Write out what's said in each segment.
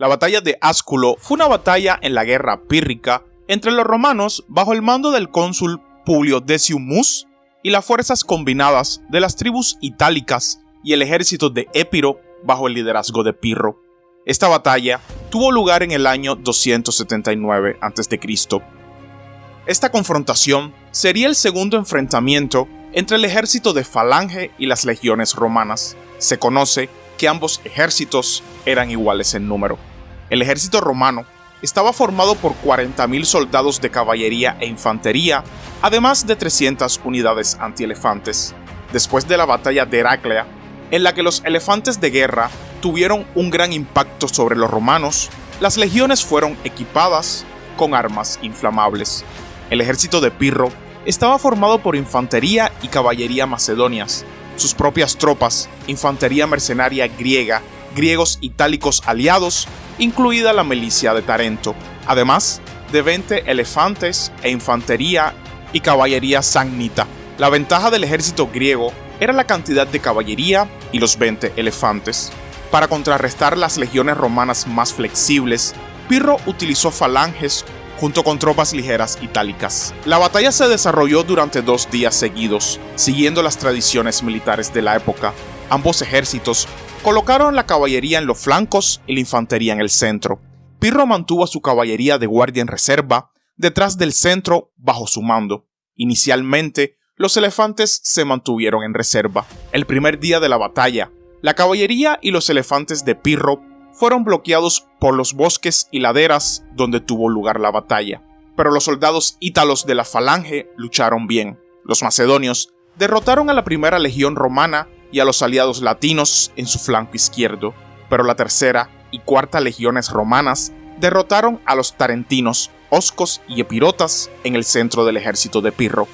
La batalla de Asculo fue una batalla en la guerra pírrica entre los romanos bajo el mando del cónsul Publio Decius Mus y las fuerzas combinadas de las tribus itálicas y el ejército de Épiro bajo el liderazgo de Pirro. Esta batalla tuvo lugar en el año 279 a.C. Esta confrontación sería el segundo enfrentamiento entre el ejército de Falange y las legiones romanas. Se conoce que ambos ejércitos eran iguales en número. El ejército romano estaba formado por 40.000 soldados de caballería e infantería, además de 300 unidades antielefantes. Después de la batalla de Heraclea, en la que los elefantes de guerra tuvieron un gran impacto sobre los romanos, las legiones fueron equipadas con armas inflamables. El ejército de Pirro estaba formado por infantería y caballería macedonias, sus propias tropas, infantería mercenaria griega, griegos itálicos aliados, incluida la milicia de Tarento, además de 20 elefantes e infantería y caballería samnita. La ventaja del ejército griego era la cantidad de caballería y los 20 elefantes. Para contrarrestar las legiones romanas más flexibles, Pirro utilizó falanges junto con tropas ligeras itálicas. La batalla se desarrolló durante 2 días seguidos, siguiendo las tradiciones militares de la época. Ambos ejércitos colocaron la caballería en los flancos y la infantería en el centro. Pirro mantuvo a su caballería de guardia en reserva, detrás del centro, bajo su mando. Inicialmente, los elefantes se mantuvieron en reserva. El primer día de la batalla, la caballería y los elefantes de Pirro fueron bloqueados por los bosques y laderas donde tuvo lugar la batalla. Pero los soldados ítalos de la Falange lucharon bien. Los macedonios derrotaron a la primera legión romana y a los aliados latinos en su flanco izquierdo, pero la tercera y cuarta legiones romanas derrotaron a los tarentinos, oscos y epirotas en el centro del ejército de Pirro.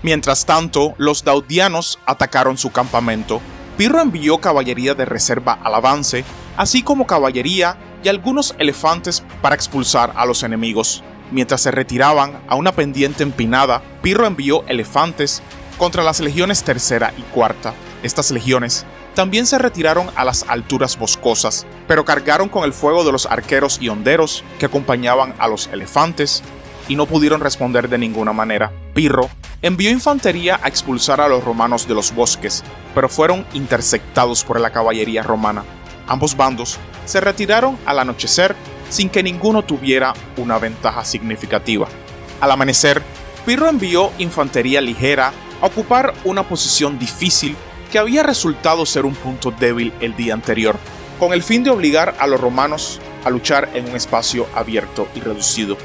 Mientras tanto, los daudianos atacaron su campamento. Pirro envió caballería de reserva al avance, así como caballería y algunos elefantes para expulsar a los enemigos. Mientras se retiraban a una pendiente empinada, Pirro envió elefantes contra las legiones tercera y cuarta. Estas legiones también se retiraron a las alturas boscosas, pero cargaron con el fuego de los arqueros y honderos que acompañaban a los elefantes y no pudieron responder de ninguna manera. Pirro envió infantería a expulsar a los romanos de los bosques, pero fueron interceptados por la caballería romana. Ambos bandos se retiraron al anochecer sin que ninguno tuviera una ventaja significativa. Al amanecer, Pirro envió infantería ligera a ocupar una posición difícil que había resultado ser un punto débil el día anterior, con el fin de obligar a los romanos a luchar en un espacio abierto y reducido.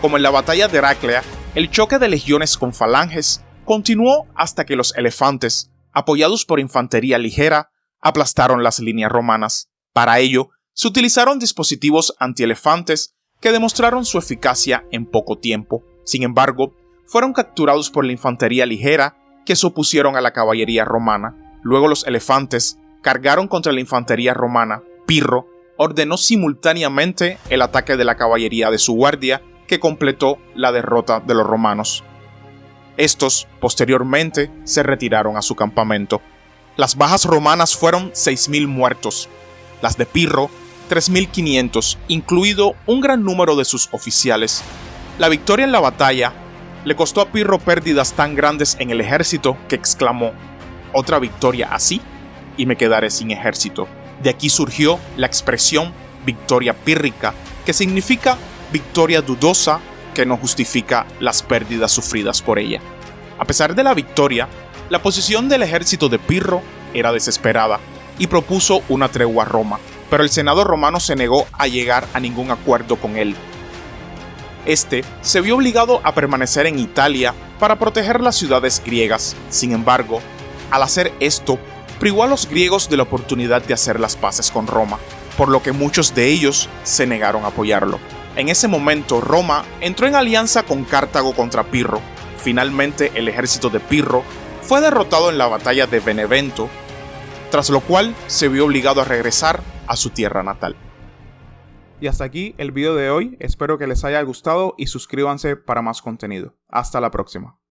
Como en la batalla de Heraclea, el choque de legiones con falanges continuó hasta que los elefantes, apoyados por infantería ligera, aplastaron las líneas romanas. Para ello, se utilizaron dispositivos antielefantes que demostraron su eficacia en poco tiempo. Sin embargo, fueron capturados por la infantería ligera que se opusieron a la caballería romana. Luego los elefantes cargaron contra la infantería romana. Pirro ordenó simultáneamente el ataque de la caballería de su guardia, que completó la derrota de los romanos. Estos, posteriormente, se retiraron a su campamento. Las bajas romanas fueron 6.000 muertos, las de Pirro 3.500, incluido un gran número de sus oficiales. La victoria en la batalla le costó a Pirro pérdidas tan grandes en el ejército que exclamó: «Otra victoria así y me quedaré sin ejército». De aquí surgió la expresión victoria pírrica, que significa victoria dudosa que no justifica las pérdidas sufridas por ella. A pesar de la victoria, la posición del ejército de Pirro era desesperada y propuso una tregua a Roma, pero el Senado romano se negó a llegar a ningún acuerdo con él. Este se vio obligado a permanecer en Italia para proteger las ciudades griegas. Sin embargo, al hacer esto, privó a los griegos de la oportunidad de hacer las paces con Roma, por lo que muchos de ellos se negaron a apoyarlo. En ese momento, Roma entró en alianza con Cartago contra Pirro. Finalmente, el ejército de Pirro fue derrotado en la batalla de Benevento, tras lo cual se vio obligado a regresar a su tierra natal. Y hasta aquí el video de hoy, espero que les haya gustado y suscríbanse para más contenido. Hasta la próxima.